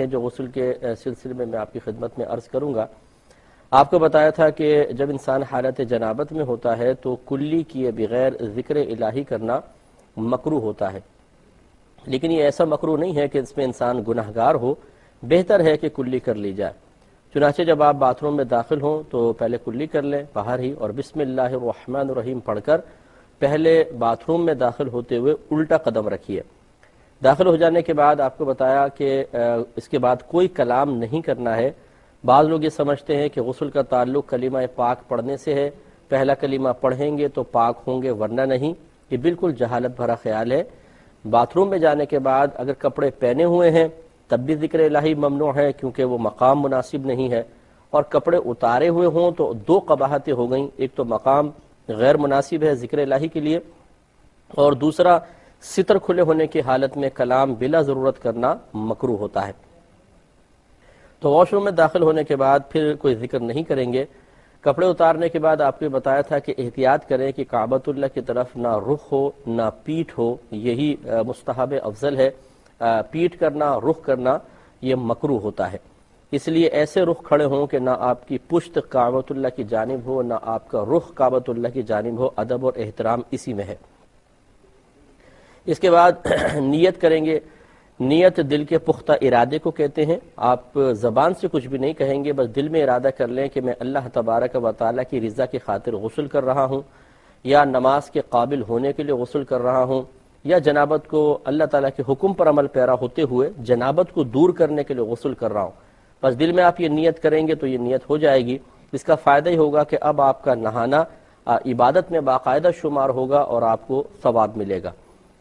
جو غسل کے سلسلے میں آپ کی خدمت میں عرض کروں گا. آپ کو بتایا تھا کہ جب انسان حالت جنابت میں ہوتا ہے تو کلی کیے بغیر ذکر الہی کرنا مکروہ ہوتا ہے، لیکن یہ ایسا مکروہ نہیں ہے کہ اس میں انسان گناہگار ہو، بہتر ہے کہ کلی کر لی جائے. چنانچہ جب آپ باتھ روم میں داخل ہوں تو پہلے کلی کر لیں باہر ہی، اور بسم اللہ الرحمن الرحیم پڑھ کر پہلے باتھ روم میں داخل ہوتے ہوئے الٹا قدم رکھیے. داخل ہو جانے کے بعد آپ کو بتایا کہ اس کے بعد کوئی کلام نہیں کرنا ہے. بعض لوگ یہ سمجھتے ہیں کہ غسل کا تعلق کلمہ پاک پڑھنے سے ہے، پہلا کلمہ پڑھیں گے تو پاک ہوں گے ورنہ نہیں. یہ بالکل جہالت بھرا خیال ہے. باتھ روم میں جانے کے بعد اگر کپڑے پہنے ہوئے ہیں تب بھی ذکر الہی ممنوع ہے، کیونکہ وہ مقام مناسب نہیں ہے. اور کپڑے اتارے ہوئے ہوں تو دو قباحتیں ہو گئیں، ایک تو مقام غیر مناسب ہے ذکر الہی کے لیے، اور دوسرا ستر کھلے ہونے کی حالت میں کلام بلا ضرورت کرنا مکروہ ہوتا ہے. تو واش روم میں داخل ہونے کے بعد پھر کوئی ذکر نہیں کریں گے. کپڑے اتارنے کے بعد آپ کو بتایا تھا کہ احتیاط کریں کہ کعبۃ اللہ کی طرف نہ رخ ہو نہ پیٹھ ہو، یہی مستحب افضل ہے. پیٹھ کرنا، رخ کرنا یہ مکروہ ہوتا ہے. اس لیے ایسے رخ کھڑے ہوں کہ نہ آپ کی پشت کعبۃ اللہ کی جانب ہو نہ آپ کا رخ کعبۃ اللہ کی جانب ہو. ادب اور احترام اسی میں ہے. اس کے بعد نیت کریں گے. نیت دل کے پختہ ارادے کو کہتے ہیں. آپ زبان سے کچھ بھی نہیں کہیں گے، بس دل میں ارادہ کر لیں کہ میں اللہ تبارک و تعالیٰ کی رضا کی خاطر غسل کر رہا ہوں، یا نماز کے قابل ہونے کے لیے غسل کر رہا ہوں، یا جنابت کو اللہ تعالیٰ کے حکم پر عمل پیرا ہوتے ہوئے جنابت کو دور کرنے کے لیے غسل کر رہا ہوں. بس دل میں آپ یہ نیت کریں گے تو یہ نیت ہو جائے گی. اس کا فائدہ ہی ہوگا کہ اب آپ کا نہانا عبادت میں باقاعدہ شمار ہوگا اور آپ کو ثواب ملے گا.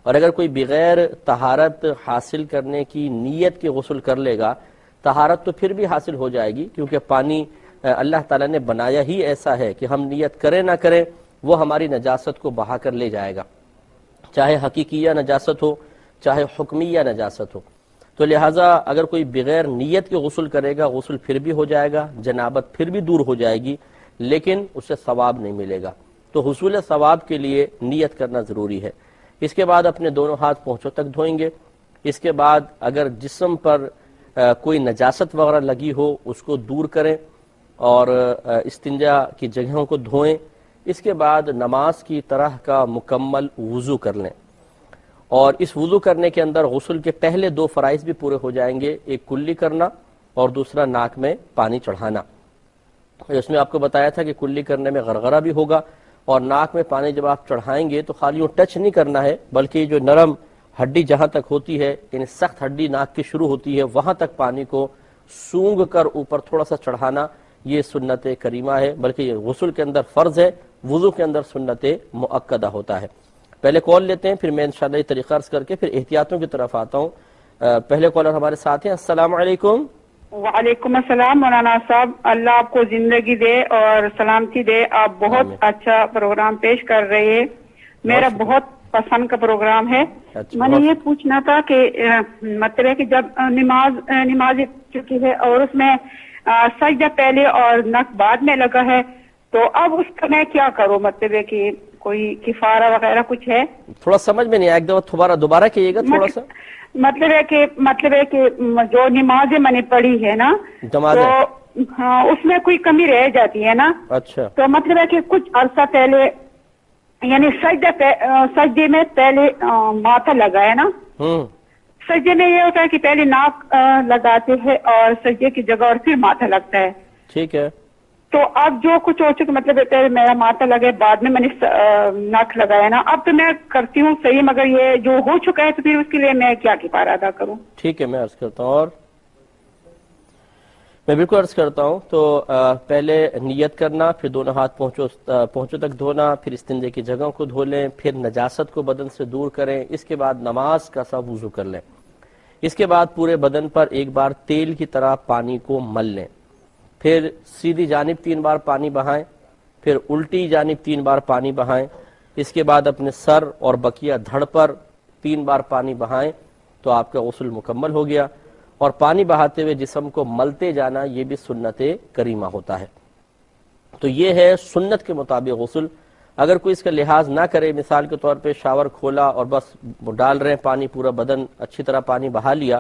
اور اگر کوئی بغیر طہارت حاصل کرنے کی نیت کے غسل کر لے گا، طہارت تو پھر بھی حاصل ہو جائے گی، کیونکہ پانی اللہ تعالیٰ نے بنایا ہی ایسا ہے کہ ہم نیت کریں نہ کریں وہ ہماری نجاست کو بہا کر لے جائے گا، چاہے حقیقیہ نجاست ہو چاہے حکمیہ نجاست ہو. تو لہٰذا اگر کوئی بغیر نیت کے غسل کرے گا، غسل پھر بھی ہو جائے گا، جنابت پھر بھی دور ہو جائے گی، لیکن اسے ثواب نہیں ملے گا. تو حصول ثواب کے لیے نیت کرنا ضروری ہے. اس کے بعد اپنے دونوں ہاتھ پونچھوں تک دھوئیں گے. اس کے بعد اگر جسم پر کوئی نجاست وغیرہ لگی ہو اس کو دور کریں اور استنجا کی جگہوں کو دھوئیں. اس کے بعد نماز کی طرح کا مکمل وضو کر لیں، اور اس وضو کرنے کے اندر غسل کے پہلے دو فرائض بھی پورے ہو جائیں گے، ایک کلی کرنا اور دوسرا ناک میں پانی چڑھانا. اس میں آپ کو بتایا تھا کہ کلی کرنے میں غرغرہ بھی ہوگا، اور ناک میں پانی جب آپ چڑھائیں گے تو خالی وہ ٹچ نہیں کرنا ہے، بلکہ جو نرم ہڈی جہاں تک ہوتی ہے، یعنی سخت ہڈی ناک کی شروع ہوتی ہے وہاں تک پانی کو سونگ کر اوپر تھوڑا سا چڑھانا، یہ سنت کریمہ ہے. بلکہ یہ غسل کے اندر فرض ہے، وضو کے اندر سنت مؤکدہ ہوتا ہے. پہلے کال لیتے ہیں، پھر میں انشاءاللہ یہ طریقہ عرض کر کے پھر احتیاطوں کی طرف آتا ہوں. پہلے کالر ہمارے ساتھ ہیں. السلام علیکم. وعلیکم السلام مولانا صاحب، اللہ آپ کو زندگی دے اور سلامتی دے. آپ بہت اچھا پروگرام پیش کر رہے ہیں، میرا بہت پسند کا پروگرام ہے. میں نے یہ پوچھنا تھا کہ مطلب ہے کہ جب نماز چکی ہے اور اس میں سجدہ پہلے اور نک بعد میں لگا ہے، تو اب اس کا میں کیا کروں؟ مطلب ہے کہ کوئی کفارہ وغیرہ کچھ ہے؟ تھوڑا سمجھ میں نہیں آیا، ایک دفعہ دوبارہ کہیے گا تھوڑا سا. مطلب ہے کہ جو نمازیں میں نے پڑھی ہے نا تو ہاں اس میں کوئی کمی رہ جاتی ہے نا. اچھا. تو مطلب ہے کہ کچھ عرصہ پہلے یعنی سجدے میں پہلے ماتھا لگا ہے نا. سجدے میں یہ ہوتا ہے کہ پہلے ناک لگاتے ہیں اور سجدے کی جگہ اور پھر ماتھا لگتا ہے. ٹھیک ہے. تو اب جو کچھ ہو چکا، مطلب پہلے میرا ماتھا لگے بعد میں نے ناک لگایا نا، اب تو میں کرتی ہوں صحیح، مگر یہ جو ہو چکا ہے تو پھر اس کے لیے میں کیا کفارہ ادا کروں؟ ٹھیک ہے، میں عرض کرتا ہوں. اور میں بالکل عرض کرتا ہوں. تو پہلے نیت کرنا، پھر دونوں ہاتھ پہنچوں تک دھونا، پھر استنجے کی جگہوں کو دھو لیں، پھر نجاست کو بدن سے دور کریں. اس کے بعد نماز کا سا وضو کر لیں. اس کے بعد پورے بدن پر ایک بار تیل کی طرح پانی کو مل لیں. پھر سیدھی جانب 3 بار پانی بہائیں، پھر الٹی جانب 3 بار پانی بہائیں. اس کے بعد اپنے سر اور بقیہ دھڑ پر 3 بار پانی بہائیں تو آپ کا غسل مکمل ہو گیا. اور پانی بہاتے ہوئے جسم کو ملتے جانا یہ بھی سنت کریمہ ہوتا ہے. تو یہ ہے سنت کے مطابق غسل. اگر کوئی اس کا لحاظ نہ کرے، مثال کے طور پہ شاور کھولا اور بس ڈال رہے ہیں پانی، پورا بدن اچھی طرح پانی بہا لیا،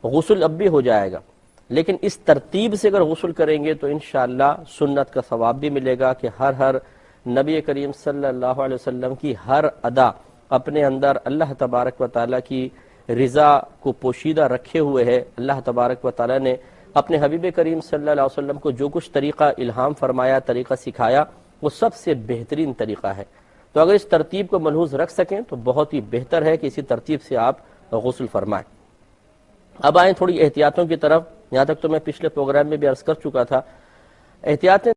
غسل اب بھی ہو جائے گا، لیکن اس ترتیب سے اگر غسل کریں گے تو انشاءاللہ سنت کا ثواب بھی ملے گا کہ ہر نبی کریم صلی اللہ علیہ وسلم کی ہر ادا اپنے اندر اللہ تبارک و تعالیٰ کی رضا کو پوشیدہ رکھے ہوئے ہے۔ اللہ تبارک و تعالیٰ نے اپنے حبیب کریم صلی اللہ علیہ وسلم کو جو کچھ طریقہ الہام فرمایا، طریقہ سکھایا، وہ سب سے بہترین طریقہ ہے۔ تو اگر اس ترتیب کو ملحوظ رکھ سکیں تو بہت ہی بہتر ہے کہ اسی ترتیب سے آپ غسل فرمائیں۔ اب آئیں تھوڑی احتیاطوں کی طرف، یہاں تک تو میں پچھلے پروگرام میں بھی عرض کر چکا تھا۔ احتیاطیں